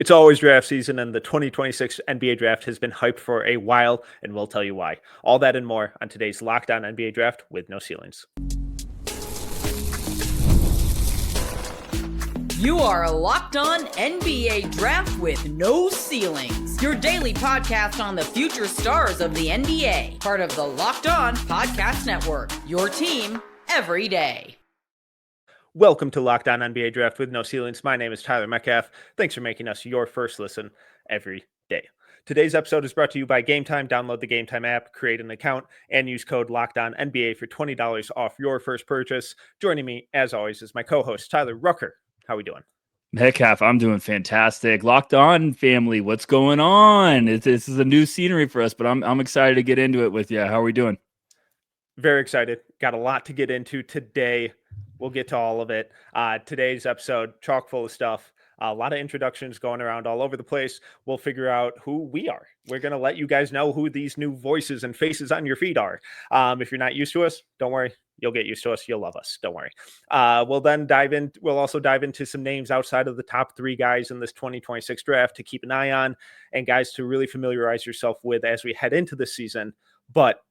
It's always draft season, and the 2026 NBA draft has been hyped for a while, and we'll tell you why. All that and more on today's Locked On NBA Draft with no ceilings. You are Locked On NBA Draft with no ceilings. Your daily podcast on the future stars of the NBA. Part of the Locked On Podcast Network. Your team every day. Welcome to Locked On NBA Draft with no ceilings. My name is Tyler Metcalf. Thanks for making us your first listen every day. Today's episode is brought to you by Gametime. Download the Gametime app, create an account, and use code LOCKEDONNBA for $20 off your first purchase. Joining me, as always, is my co-host, Tyler Rucker. How are we doing? Metcalf, I'm doing fantastic. Locked On family, what's going on? This is a new scenery for us, but I'm excited to get into it with you. How are we doing? Very excited. Got a lot to get into today. We'll get to all of it. Today's episode, chock full of stuff. A lot of introductions going around all over the place. We'll figure out who we are. We're going to let you guys know who these new voices and faces on your feed are. If you're not used to us, don't worry. You'll get used to us. You'll love us. Don't worry. We'll also dive into some names outside of the top three guys in this 2026 draft to keep an eye on and guys to really familiarize yourself with as we head into this season. But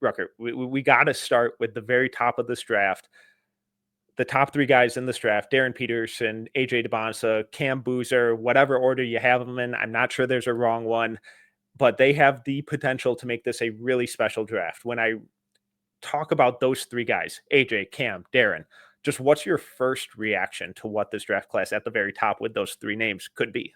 Rucker, we got to start with the very top of this draft. The top three guys in this draft: Darryn Peterson, Dybantsa, Cam Boozer, whatever order you have them in. I'm not sure there's a wrong one, but they have the potential to make this a really special draft. When I talk about those three guys, AJ, Cam, Darryn, just what's your first reaction to what this draft class at the very top with those three names could be?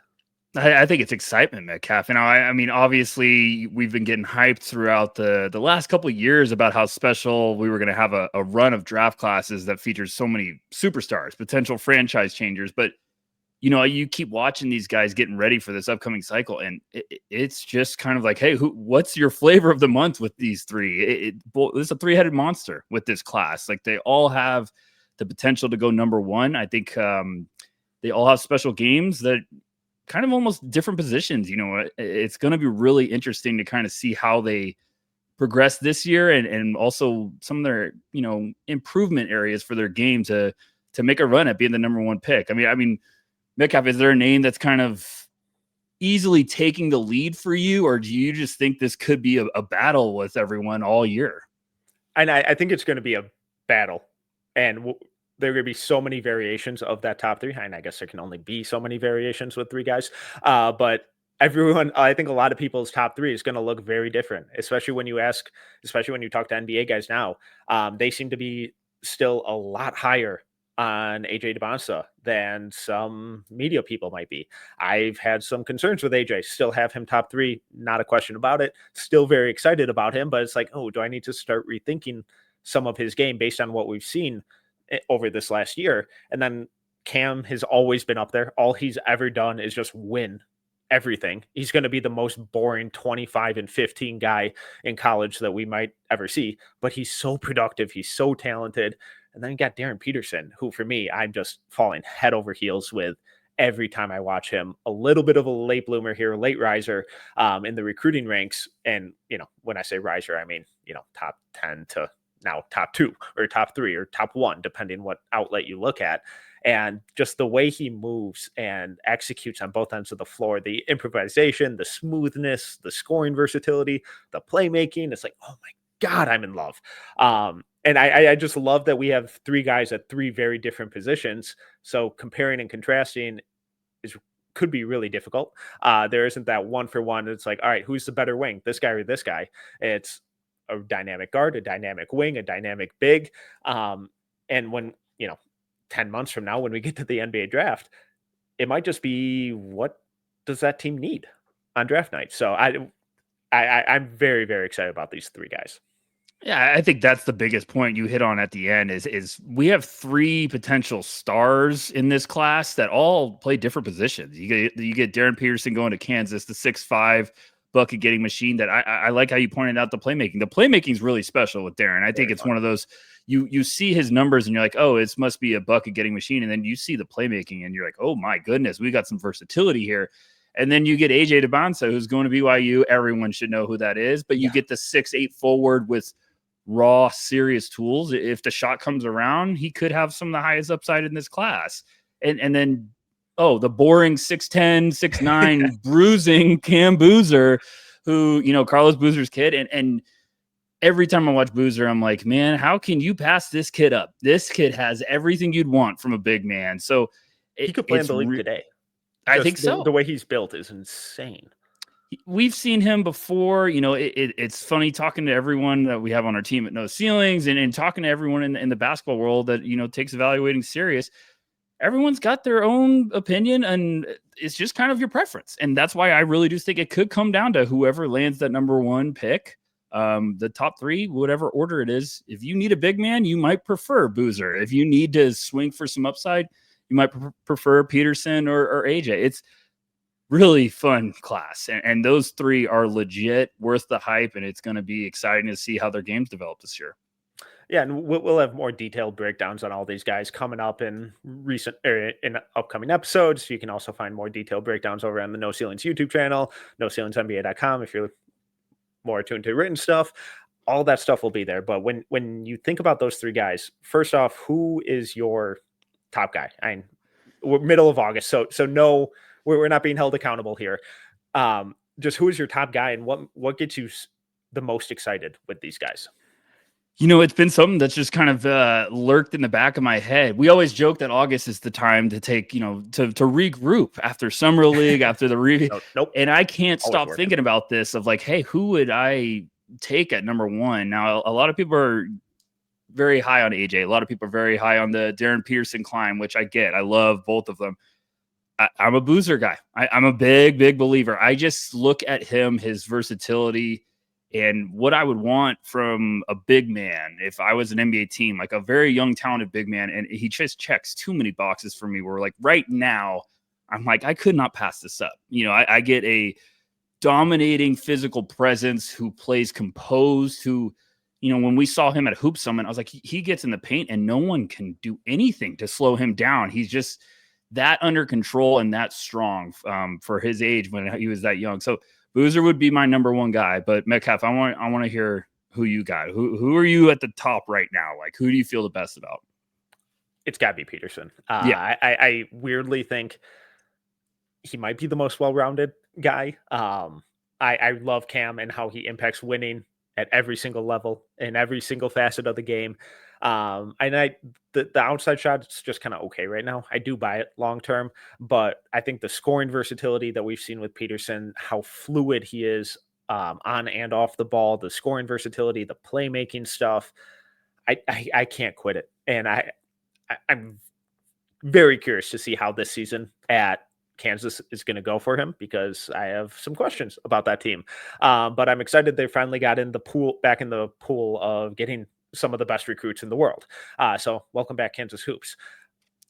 I think it's excitement, Metcalf. I mean, obviously, we've been getting hyped throughout the last couple of years about how special we were going to have a run of draft classes that features so many superstars, potential franchise changers. But, you keep watching these guys getting ready for this upcoming cycle, and it's just kind of like, hey, what's your flavor of the month with these three? It's a three-headed monster with this class. Like, they all have the potential to go number one. I think they all have special games that kind of almost different positions. It's going to be really interesting to kind of see how they progress this year and also some of their, improvement areas for their game to make a run at being the number one pick. I mean, Metcalf, is there a name that's kind of easily taking the lead for you, or do you just think this could be a battle with everyone all year? And I think it's going to be a battle, and there are going to be so many variations of that top three. And I guess there can only be so many variations with three guys. But everyone, I think a lot of people's top three is going to look very different, especially when you talk to NBA guys now. They seem to be still a lot higher on AJ Dybantsa than some media people might be. I've had some concerns with AJ, still have him top three, not a question about it. Still very excited about him, but it's like, oh, do I need to start rethinking some of his game based on what we've seen over this last year? And then Cam has always been up there. All he's ever done is just win everything. He's going to be the most boring 25 and 15 guy in college that we might ever see, but he's so productive. He's so talented. And then you got Darryn Peterson, who for me, I'm just falling head over heels with every time I watch him. A little bit of a late bloomer here, late riser in the recruiting ranks. And, when I say riser, I mean, top 10 to now top 2 or top 3 or top 1, depending what outlet you look at. And just the way he moves and executes on both ends of the floor, the improvisation, the smoothness, the scoring versatility, the playmaking, it's like, oh my God, I'm in love. And I just love that we have three guys at three very different positions. So comparing and contrasting could be really difficult. There isn't that one for one. It's like, all right, who's the better wing, this guy or this guy? It's a dynamic guard, a dynamic wing, a dynamic big. And when, 10 months from now, when we get to the NBA draft, it might just be, what does that team need on draft night? So I'm very, very excited about these three guys. Yeah, I think that's the biggest point you hit on at the end is we have three potential stars in this class that all play different positions. You get Darryn Peterson going to Kansas, the 6'5" bucket getting machine that I like how you pointed out the playmaking. The playmaking is really special with Darryn. I think it's one of those, you see his numbers and you're like, oh, it must be a bucket getting machine. And then you see the playmaking and you're like, oh my goodness, we got some versatility here. And then you get AJ Dybantsa, who's going to BYU. Everyone should know who that is. But you get the 6'8" forward with raw, serious tools. If the shot comes around, he could have some of the highest upside in this class. And then oh, the boring 6'10", 6'9", bruising Cam Boozer, who, Carlos Boozer's kid. And every time I watch Boozer, I'm like, man, how can you pass this kid up? This kid has everything you'd want from a big man. So he could play in the league today. I think so. The way he's built is insane. We've seen him before. It's funny talking to everyone that we have on our team at No Ceilings and talking to everyone in the basketball world that, takes evaluating serious. Everyone's got their own opinion, and it's just kind of your preference. And that's why I really do think it could come down to whoever lands that number one pick. The top three, whatever order it is. If you need a big man, you might prefer Boozer. If you need to swing for some upside, you might prefer Peterson or AJ. It's really fun class. And those three are legit worth the hype. And it's going to be exciting to see how their games develop this year. Yeah, and we'll have more detailed breakdowns on all these guys coming up in in upcoming episodes. You can also find more detailed breakdowns over on the No Ceilings YouTube channel, NoCeilingsNBA.com if you're more attuned to written stuff. All that stuff will be there. But when you think about those three guys, first off, who is your top guy? We're middle of August, so no, we're not being held accountable here. Just who is your top guy, and what gets you the most excited with these guys? It's been something that's just kind of lurked in the back of my head. We always joke that August is the time to take, to regroup after Summer League, after the review. Nope. And I can't stop thinking about this of like, hey, who would I take at number one? Now, a lot of people are very high on AJ. A lot of people are very high on the Darryn Peterson climb, which I get. I love both of them. I'm a Boozer guy. I'm a big, big believer. I just look at him, his versatility, and what I would want from a big man if I was an NBA team, like a very young, talented big man. And he just checks too many boxes for me where like right now, I'm like, I could not pass this up. I get a dominating physical presence who plays composed, who, when we saw him at Hoop Summit, I was like, he gets in the paint and no one can do anything to slow him down. He's just that under control and that strong for his age when he was that young. So Boozer would be my number one guy, but Metcalf, I want to hear who you got. Who are you at the top right now? Like, who do you feel the best about? It's got to be Peterson. Yeah. I weirdly think he might be the most well-rounded guy. I love Cam and how he impacts winning at every single level in every single facet of the game. The outside shot is just kind of okay right now. I do buy it long term, but I think the scoring versatility that we've seen with Peterson, how fluid he is on and off the ball, the scoring versatility, the playmaking stuff, I can't quit it. And I'm very curious to see how this season at Kansas is going to go for him because I have some questions about that team. But I'm excited they finally got back in the pool of getting some of the best recruits in the world. So welcome back, Kansas Hoops.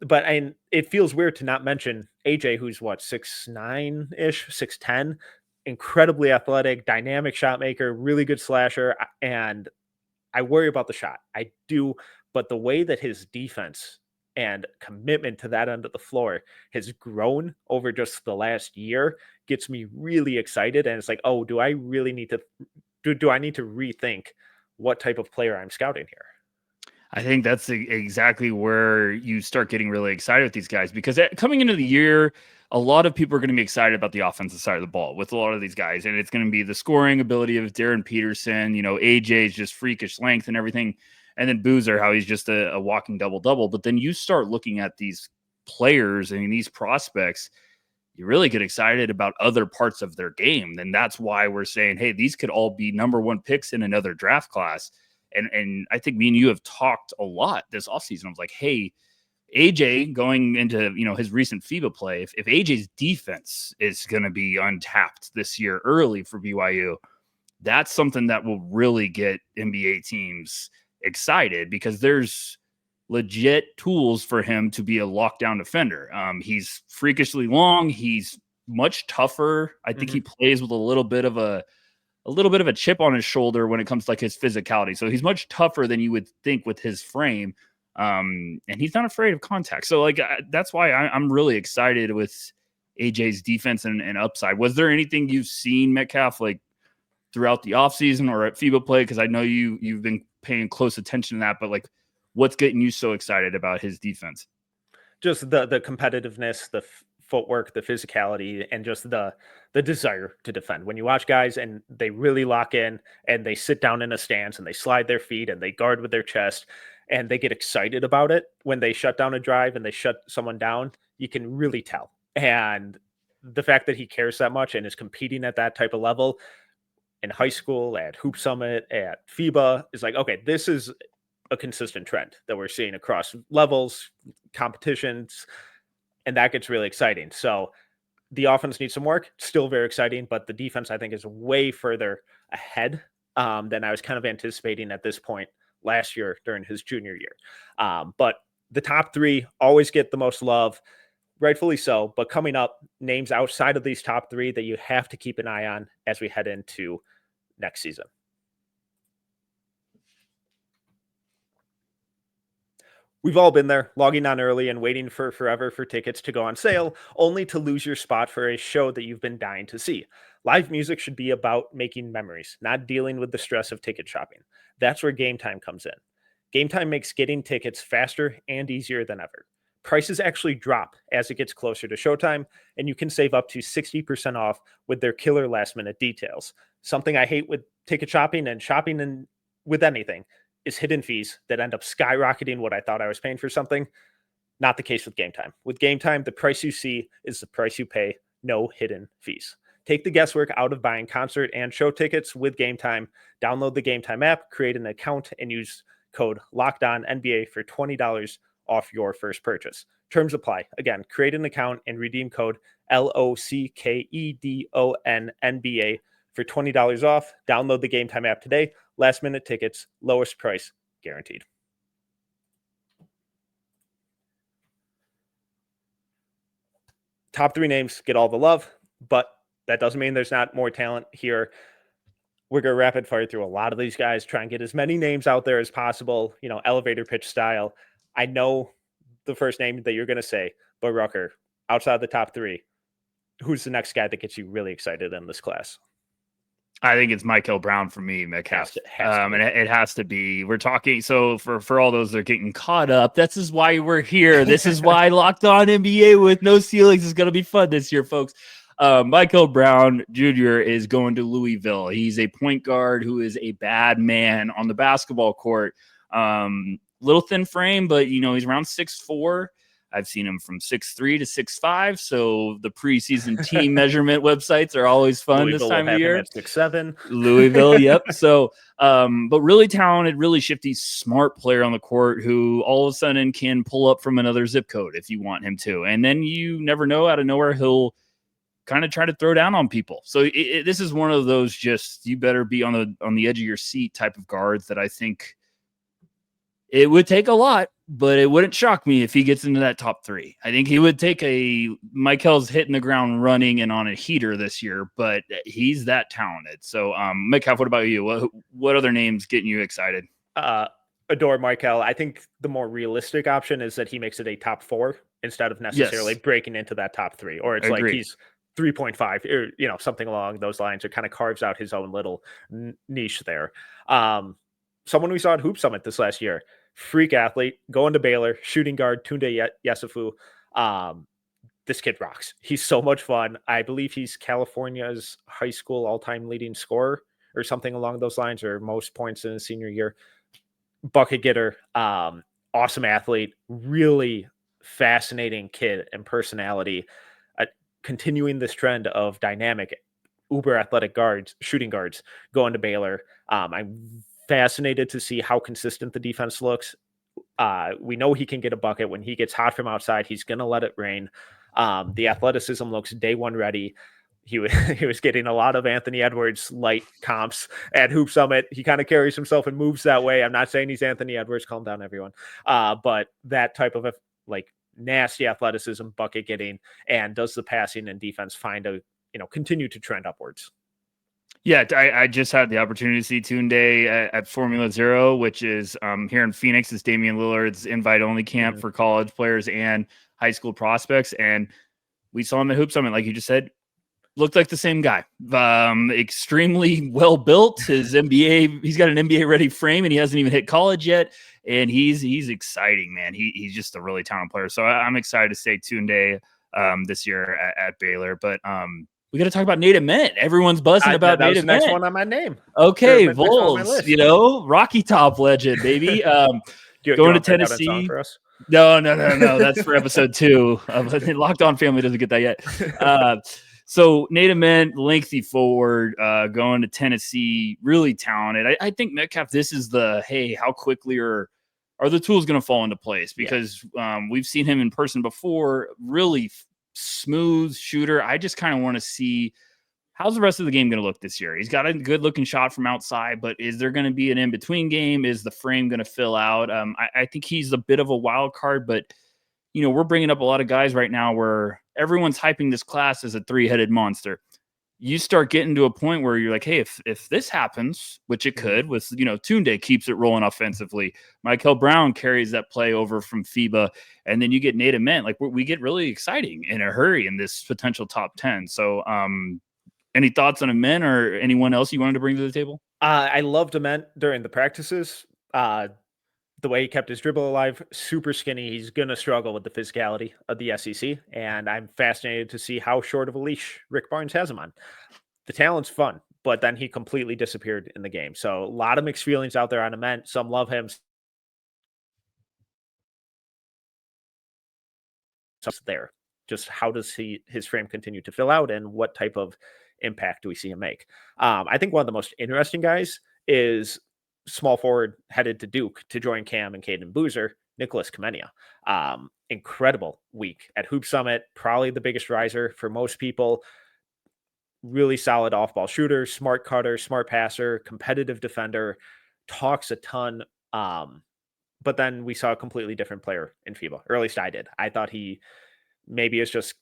But it feels weird to not mention AJ, who's 6'9-ish, 6'10", incredibly athletic, dynamic shot maker, really good slasher. And I worry about the shot. I do, but the way that his defense and commitment to that end of the floor has grown over just the last year gets me really excited. And it's like, oh, do I really need to rethink what type of player I'm scouting here? I think that's exactly where you start getting really excited with these guys because coming into the year, a lot of people are going to be excited about the offensive side of the ball with a lot of these guys. And it's going to be the scoring ability of Darryn Peterson, AJ's just freakish length and everything. And then Boozer, how he's just a walking double-double. But then you start looking at these players and these prospects, you really get excited about other parts of their game. And that's why we're saying, hey, these could all be number one picks in another draft class. And I think me and you have talked a lot this offseason. I was like, hey, AJ going into, his recent FIBA play, if AJ's defense is going to be untapped this year early for BYU, that's something that will really get NBA teams excited because there's legit tools for him to be a lockdown defender. He's freakishly long. He's much tougher. I think he plays with a little bit of a chip on his shoulder when it comes to like his physicality. So he's much tougher than you would think with his frame. And he's not afraid of contact. So like, that's why I'm really excited with AJ's defense and upside. Was there anything you've seen, Metcalf, like throughout the offseason or at FIBA play? Cause I know you've been paying close attention to that, but like what's getting you so excited about his defense? Just the competitiveness, the footwork, the physicality, and just the desire to defend. When you watch guys and they really lock in and they sit down in a stance and they slide their feet and they guard with their chest and they get excited about it when they shut down a drive and they shut someone down, you can really tell. And the fact that he cares that much and is competing at that type of level in high school, at Hoop Summit, at FIBA, is like, okay, this is a consistent trend that we're seeing across levels, competitions, and that gets really exciting. So the offense needs some work, still very exciting, but the defense, I think, is way further ahead than I was kind of anticipating at this point last year during his junior year. But the top three always get the most love, rightfully so. But coming up, names outside of these top three that you have to keep an eye on as we head into next season. We've all been there, logging on early and waiting for forever for tickets to go on sale, only to lose your spot for a show that you've been dying to see. Live music should be about making memories, not dealing with the stress of ticket shopping. That's where Gametime comes in. Gametime makes getting tickets faster and easier than ever. Prices actually drop as it gets closer to showtime, and you can save up to 60% off with their killer last-minute details. Something I hate with ticket shopping and shopping with anything is hidden fees that end up skyrocketing what I thought I was paying for something. Not the case with Gametime. With Gametime, the price you see is the price you pay, no hidden fees. Take the guesswork out of buying concert and show tickets with Gametime. Download the Gametime app, create an account, and use code LOCKEDONNBA for $20 off your first purchase. Terms apply. Again, create an account and redeem code LOCKEDONNBA for $20 off. Download the Gametime app today. Last minute tickets, lowest price guaranteed. Top three names get all the love, but that doesn't mean there's not more talent here. We're going to rapid fire through a lot of these guys, try and get as many names out there as possible, elevator pitch style. I know the first name that you're going to say, but Rucker, outside the top three, who's the next guy that gets you really excited in this class? I think it's Michael Brown for me, Metcalf. And it has to be. We're talking. So for all those that are getting caught up, this is why we're here. This is why Locked On NBA with No Ceilings is going to be fun this year, folks. Michael Brown Jr. is going to Louisville. He's a point guard who is a bad man on the basketball court. Little thin frame, but he's around 6'4". I've seen him from 6'3" to 6'5", so the preseason team measurement websites are always fun this time of year. 6'7". Louisville, yep. So, but really talented, really shifty, smart player on the court who all of a sudden can pull up from another zip code if you want him to. And then you never know, out of nowhere, he'll kind of try to throw down on people. So this is one of those just you better be on the edge of your seat type of guards that I think it would take a lot, but it wouldn't shock me if he gets into that top three. I think he would take Michael's hitting the ground running and on a heater this year, but he's that talented. So, Metcalf, what about you? What other names getting you excited? Adore Michael. I think the more realistic option is that he makes it a top four instead of necessarily breaking into that top three, or it's like he's 3.5 or, something along those lines. It kind of carves out his own little niche there. Someone we saw at Hoop Summit this last year, freak athlete, going to Baylor, shooting guard, Tunde Yesufu. This kid rocks. He's so much fun. I believe he's California's high school all-time leading scorer or something along those lines, or most points in his senior year. Bucket getter, awesome athlete, really fascinating kid and personality. Continuing this trend of dynamic, uber athletic guards, shooting guards, going to Baylor. I'm fascinated to see how consistent the defense looks. We know he can get a bucket. When he gets hot from outside, he's going to let it rain. The athleticism looks day one ready. He was getting a lot of Anthony Edwards light comps at Hoop Summit. He kind of carries himself and moves that way. I'm not saying he's Anthony Edwards. Calm down, everyone. But that type of nasty athleticism, bucket getting, and does the passing and defense continue to trend upwards. Yeah, I just had the opportunity to see Tunde at Formula Zero, which is here in Phoenix. It's Damian Lillard's invite-only camp for college players and high school prospects. And we saw him at Hoop Summit, like you just said. Looked like the same guy. Extremely well-built. He's got an NBA-ready frame, and he hasn't even hit college yet. And he's exciting, man. He's just a really talented player. So I'm excited to say Tunde this year at Baylor. But we got to talk about Nate Ament. Everyone's buzzing about that Nate was the next Ament. one on my name. Okay, Next one on my Vols, list. Rocky Top legend, baby. Do you Going to want pick out a song Tennessee. for us? No. That's for episode 2. Locked On Family doesn't get that yet. So Nate Ament, lengthy forward, going to Tennessee, really talented. I think Metcalf, this is hey, how quickly are the tools going to fall into place? Because we've seen him in person before, really smooth shooter. I just kind of want to see, how's the rest of the game going to look this year? He's got a good looking shot from outside, but is there going to be an in-between game? Is the frame going to fill out? I think he's a bit of a wild card, but we're bringing up a lot of guys right now where everyone's hyping this class as a 3-headed monster. You start getting to a point where you're like, hey, if this happens, which it could, with Tunde keeps it rolling offensively, Michael Brown carries that play over from FIBA, and then you get Nate Ament, like we get really exciting in a hurry in this potential top 10. So any thoughts on Ament or anyone else you wanted to bring to the table? I loved Ament during the practices. The way he kept his dribble alive, super skinny. He's going to struggle with the physicality of the SEC, and I'm fascinated to see how short of a leash Rick Barnes has him on. The talent's fun, but then he completely disappeared in the game. So a lot of mixed feelings out there on Ament. Some love him. Some's there. Just how does his frame continue to fill out, and what type of impact do we see him make? I think one of the most interesting guys is small forward headed to Duke to join Cam and Caden Boozer, Nicholas Kamenia. Incredible week at Hoop Summit, probably the biggest riser for most people. Really solid off-ball shooter, smart cutter, smart passer, competitive defender, talks a ton. But then we saw a completely different player in FIBA, or at least I did. I thought maybe it's just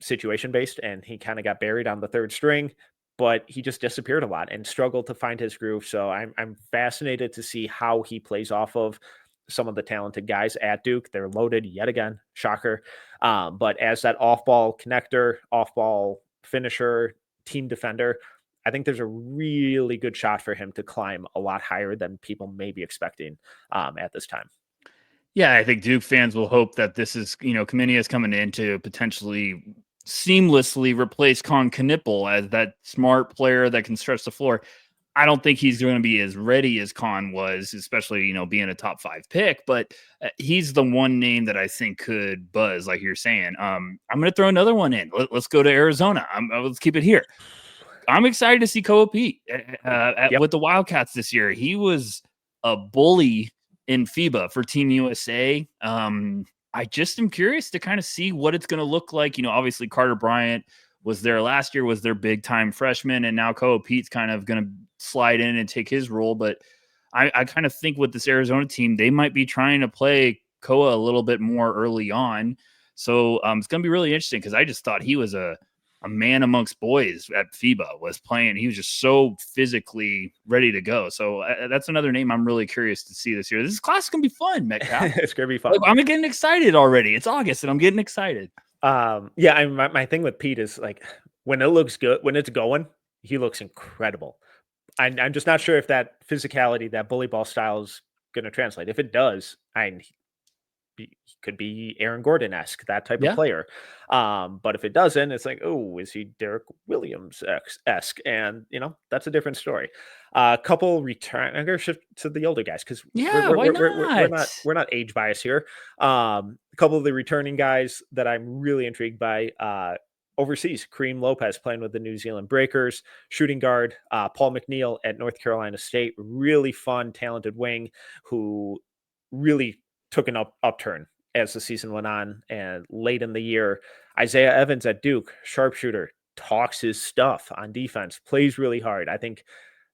situation based and he kind of got buried on the third string, but he just disappeared a lot and struggled to find his groove. So I'm fascinated to see how he plays off of some of the talented guys at Duke. They're loaded yet again, shocker. But as that off-ball connector, off-ball finisher, team defender, I think there's a really good shot for him to climb a lot higher than people may be expecting at this time. Yeah, I think Duke fans will hope that this is, Kamenia is coming in to potentially seamlessly replace Con Knipple as that smart player that can stretch the floor. I don't think he's going to be as ready as Con was, especially, being a top 5 pick, but he's the one name that I think could buzz, like you're saying. I'm going to throw another one in. Let's go to Arizona. Let's keep it here. I'm excited to see Koa Pete with the Wildcats this year. He was a bully in FIBA for Team USA. I just am curious to kind of see what it's going to look like. Obviously Carter Bryant was there last year, was their big time freshman, and now Koa Pete's kind of going to slide in and take his role. But I kind of think with this Arizona team, they might be trying to play Koa a little bit more early on. So it's going to be really interesting because I just thought he was a man amongst boys at FIBA, was playing. He was just so physically ready to go. So that's another name I'm really curious to see this year. This class is going to be fun, Metcalf. It's going to be fun. I'm getting excited already. It's August and I'm getting excited. My thing with Pete is like when it looks good, when it's going, he looks incredible. I'm just not sure if that physicality, that bully ball style is going to translate. If it does, he could be Aaron Gordon-esque, that type of player. But if it doesn't, it's like, oh, is he Derek Williams-esque? And, that's a different story. A couple return. I'm going to shift to the older guys because we're not age biased here. A couple of the returning guys that I'm really intrigued by overseas, Kareem Lopez playing with the New Zealand Breakers, shooting guard, Paul McNeil at North Carolina State, really fun, talented wing who really took an upturn as the season went on and late in the year. Isaiah Evans at Duke, sharpshooter, talks his stuff on defense, plays really hard. I think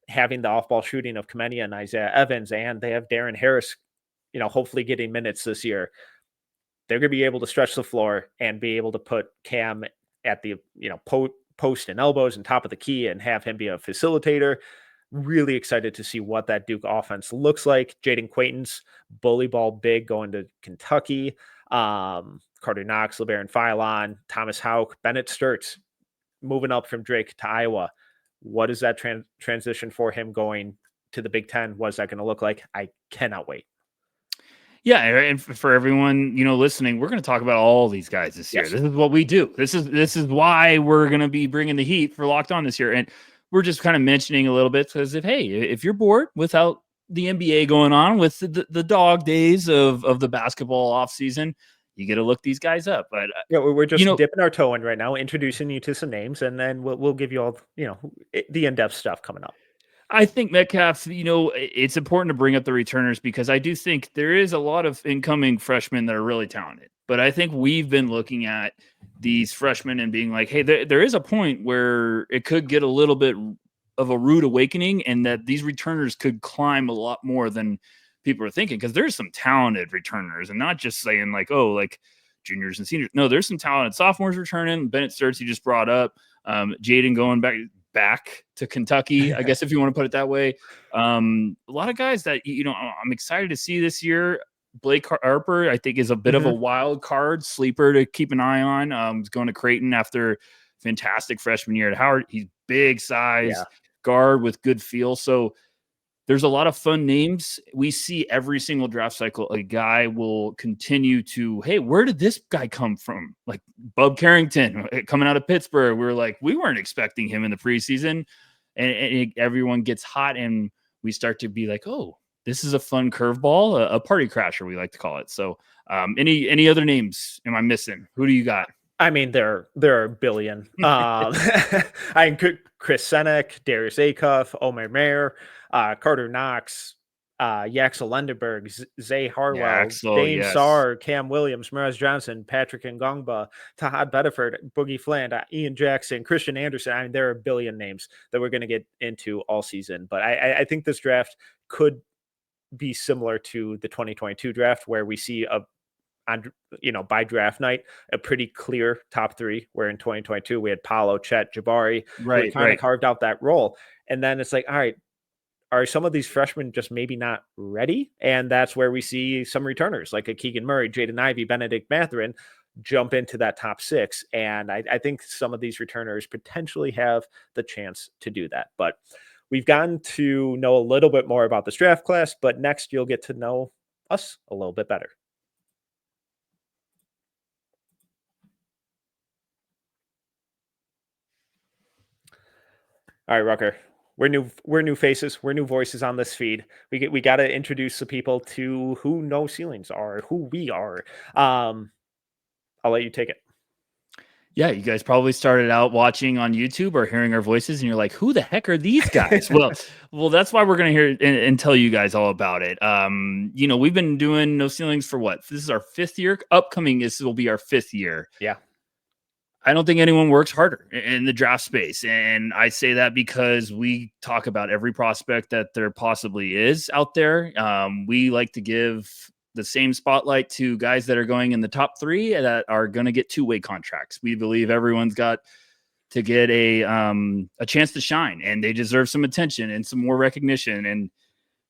having the off-ball shooting of Kamenia and Isaiah Evans, and they have Darren Harris, hopefully getting minutes this year, they're going to be able to stretch the floor and be able to put Cam at the, post and elbows and top of the key and have him be a facilitator. Really excited to see what that Duke offense looks like. Jaden Quaintance, bully ball big, going to Kentucky. Carter Knox, LeBaron Philon, Thomas Houck, Bennett Sturts, moving up from Drake to Iowa. What is that transition for him going to the Big Ten? What is that going to look like? I cannot wait. Yeah, and for everyone, listening, we're going to talk about all these guys this year. Yes. This is what we do. This is why we're going to be bringing the heat for Locked On this year. And we're just kind of mentioning a little bit because if you're bored without the NBA going on, with the dog days of the basketball off season, you get to look these guys up. But Yeah, we're just dipping our toe in right now, introducing you to some names, and then we'll give you all the in-depth stuff coming up. I think Metcalf, it's important to bring up the returners because I do think there is a lot of incoming freshmen that are really talented. But I think we've been looking at these freshmen and being like, hey, there is a point where it could get a little bit of a rude awakening and that these returners could climb a lot more than people are thinking, because there's some talented returners, and not just saying like, oh, like juniors and seniors. No, there's some talented sophomores returning. Bennett Sturts, you just brought up. Jaden going back to Kentucky, I guess, if you want to put it that way. A lot of guys that, I'm excited to see this year. Blake Harper, I think, is a bit of a wild card sleeper to keep an eye on. He's going to Creighton after fantastic freshman year at Howard. He's big size guard with good feel. So there's a lot of fun names. We see every single draft cycle, a guy will continue to, hey, where did this guy come from? Like Bub Carrington coming out of Pittsburgh. We weren't expecting him in the preseason, and everyone gets hot, and we start to be like, oh, this is a fun curveball, a party crasher, we like to call it. So any other names am I missing? Who do you got? I mean, there are a billion. Chris Senek, Darius Acuff, Omer Mayer, Carter Knox, Yaxel Lendenberg, Zay Harwell, Dane Sarr, Cam Williams, Miraz Johnson, Patrick Ngongba, Tahad Bedford, Boogie Fland, Ian Jackson, Christian Anderson. I mean, there are a billion names that we're going to get into all season. But I think this draft could be similar to the 2022 draft, where we see by draft night, a pretty clear top three, where in 2022 we had Paolo, Chet, Jabari, who kind of carved out that role. And then it's like, all right, are some of these freshmen just maybe not ready? And that's where we see some returners like a Keegan Murray, Jaden Ivey, Benedict Mathurin jump into that top six. And I think some of these returners potentially have the chance to do that. But we've gotten to know a little bit more about this draft class, but next you'll get to know us a little bit better. All right, Rucker. We're new faces. We're new voices on this feed. We got to introduce the people to who No Ceilings are, who we are. I'll let you take it. Yeah, you guys probably started out watching on YouTube or hearing our voices, and you're like, "Who the heck are these guys?" well, that's why we're going to hear and tell you guys all about it. We've been doing No Ceilings for what? This is our 5th year. Upcoming, this will be our 5th year. Yeah. I don't think anyone works harder in the draft space. And I say that because we talk about every prospect that there possibly is out there. We like to give the same spotlight to guys that are going in the top 3 that are going to get 2-way contracts. We believe everyone's got to get a chance to shine, and they deserve some attention and some more recognition. And,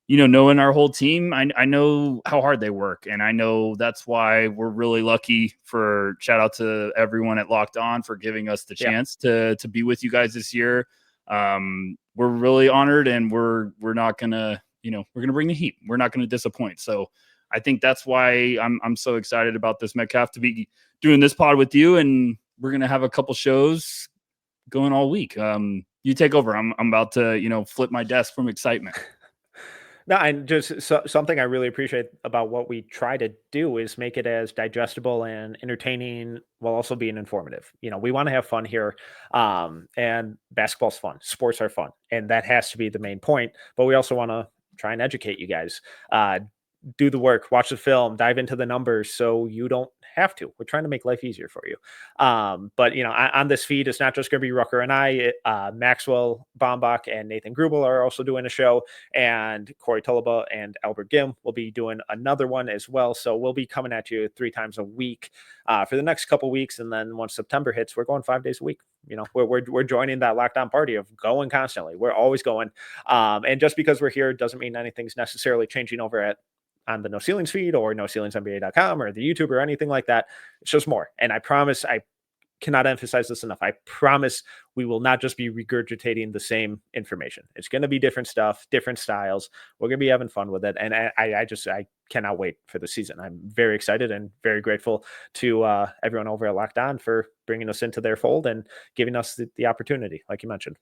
knowing our whole team, I know how hard they work. And I know that's why we're really lucky. Shout out to everyone at Locked On for giving us the chance to be with you guys this year. We're really honored, and we're not going to, we're going to bring the heat. We're not going to disappoint. So I think that's why I'm so excited about this, Metcalf, to be doing this pod with you. And we're going to have a couple shows going all week. You take over. I'm about to, flip my desk from excitement. No, and just something I really appreciate about what we try to do is make it as digestible and entertaining while also being informative. We want to have fun here, and basketball's fun. Sports are fun, and that has to be the main point. But we also want to try and educate you guys. Do the work, watch the film, dive into the numbers so you don't have to. We're trying to make life easier for you. But on this feed, it's not just going to be Rucker and I. Maxwell Bombach and Nathan Grubel are also doing a show, and Corey Tullaba and Albert Gim will be doing another one as well. So we'll be coming at you 3 times a week for the next couple weeks, and then once September hits, we're going 5 days a week. We're joining that lockdown party of going constantly. We're always going, and just because we're here doesn't mean anything's necessarily changing over on the No Ceilings feed or NoCeilingsNBA.com or the YouTube or anything like that. It's just more. And I promise, I cannot emphasize this enough. I promise we will not just be regurgitating the same information. It's going to be different stuff, different styles. We're going to be having fun with it. And I cannot wait for the season. I'm very excited and very grateful to everyone over at Locked On for bringing us into their fold and giving us the opportunity, like you mentioned.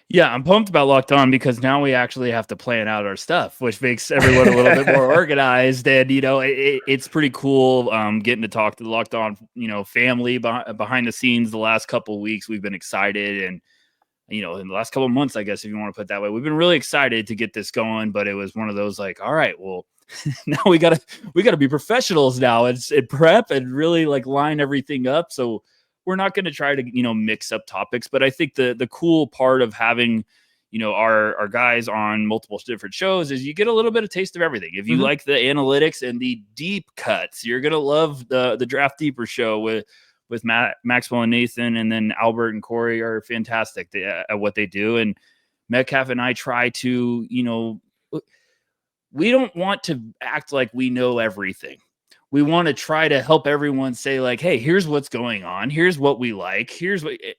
Yeah, I'm pumped about Locked On because now we actually have to plan out our stuff, which makes everyone a little bit more organized. And, it's pretty cool getting to talk to the Locked On, family behind the scenes the last couple of weeks. We've been excited. And, in the last couple of months, I guess, if you want to put it that way, we've been really excited to get this going. But it was one of those like, all right, well, now we gotta be professionals now and prep and really like line everything up. So we're not going to try to, mix up topics, but I think the cool part of having, our guys on multiple different shows is you get a little bit of taste of everything. If you like the analytics and the deep cuts, you're going to love the Draft Deeper show with Maxwell and Nathan, and then Albert and Corey are fantastic at what they do. And Metcalf and I try to, we don't want to act like we know everything. We want to try to help everyone say like, hey, here's what's going on. Here's what we like.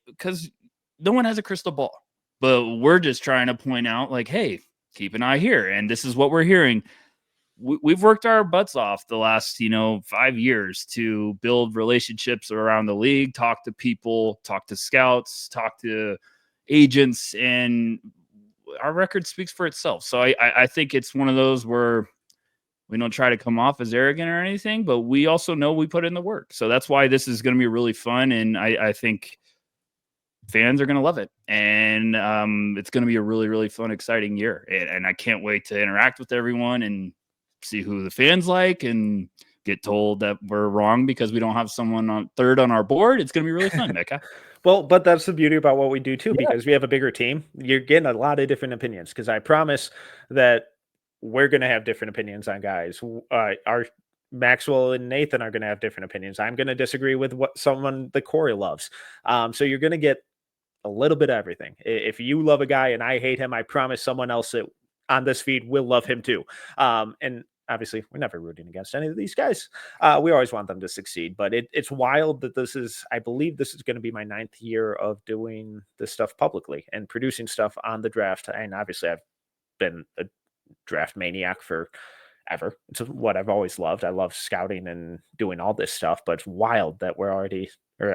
Because no one has a crystal ball, but we're just trying to point out like, hey, keep an eye here. And this is what we're hearing. We've worked our butts off the last, 5 years to build relationships around the league, talk to people, talk to scouts, talk to agents, and our record speaks for itself. So I think it's one of those where we don't try to come off as arrogant or anything, but we also know we put in the work. So that's why this is going to be really fun. And I think fans are going to love it. And it's going to be a really, really fun, exciting year. And I can't wait to interact with everyone and see who the fans like and get told that we're wrong because we don't have someone on third on our board. It's going to be really fun, Mecca. Well, but that's the beauty about what we do too, because we have a bigger team. You're getting a lot of different opinions because I promise that we're going to have different opinions on guys. Our Maxwell and Nathan are going to have different opinions. I'm going to disagree with what someone that Corey loves. So you're going to get a little bit of everything. If you love a guy and I hate him, I promise someone else on this feed will love him too. And obviously, we're never rooting against any of these guys. We always want them to succeed. But it's wild that I believe this is going to be my 9th year of doing this stuff publicly and producing stuff on the draft. And obviously, I've been a draft maniac forever. It's what I've always loved. I love scouting and doing all this stuff, but it's wild that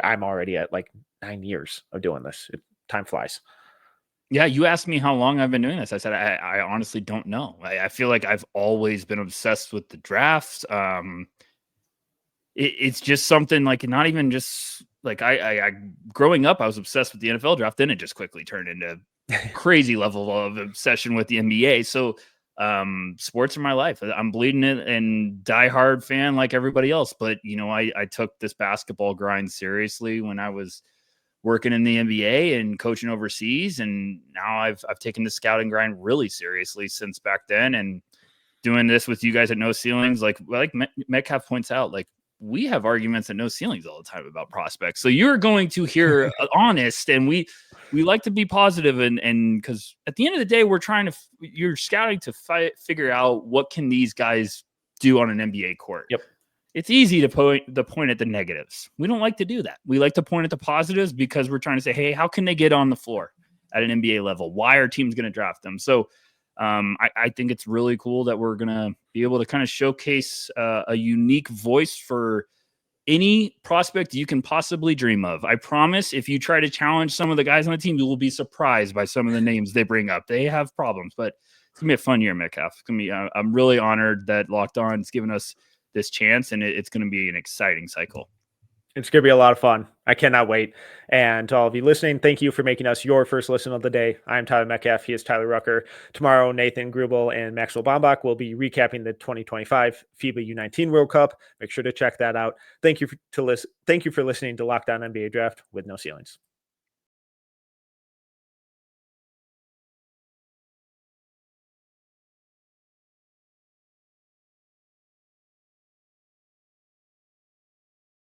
I'm already at like 9 years of doing this. Time flies. Yeah, you asked me how long I've been doing this. I said I honestly don't know. I feel like I've always been obsessed with the draft. It's just something like not even just like I growing up, I was obsessed with the NFL draft. Then it just quickly turned into crazy level of obsession with the NBA. So sports are my life. I'm bleeding it and diehard fan like everybody else. But I took this basketball grind seriously when I was working in the NBA and coaching overseas. And now I've taken the scouting grind really seriously since back then, and doing this with you guys at No Ceilings. Like Metcalf points out, like we have arguments at No Ceilings all the time about prospects. So you're going to hear honest, and we like to be positive. And cause at the end of the day, you're scouting to figure out what can these guys do on an NBA court. Yep. It's easy to point at the negatives. We don't like to do that. We like to point at the positives because we're trying to say, hey, how can they get on the floor at an NBA level? Why are teams going to draft them? So I think it's really cool that we're going to be able to kind of showcase a unique voice for any prospect you can possibly dream of. I promise if you try to challenge some of the guys on the team, you will be surprised by some of the names they bring up. They have problems, but it's going to be a fun year, Metcalf. It's going to be, I'm really honored that Locked On's given us this chance, and it's going to be an exciting cycle. It's going to be a lot of fun. I cannot wait. And to all of you listening, thank you for making us your first listen of the day. I'm Tyler Metcalf. He is Tyler Rucker. Tomorrow, Nathan Grubel and Maxwell Bombach will be recapping the 2025 FIBA U19 World Cup. Make sure to check that out. Thank you for listening to Locked On NBA Draft with No Ceilings.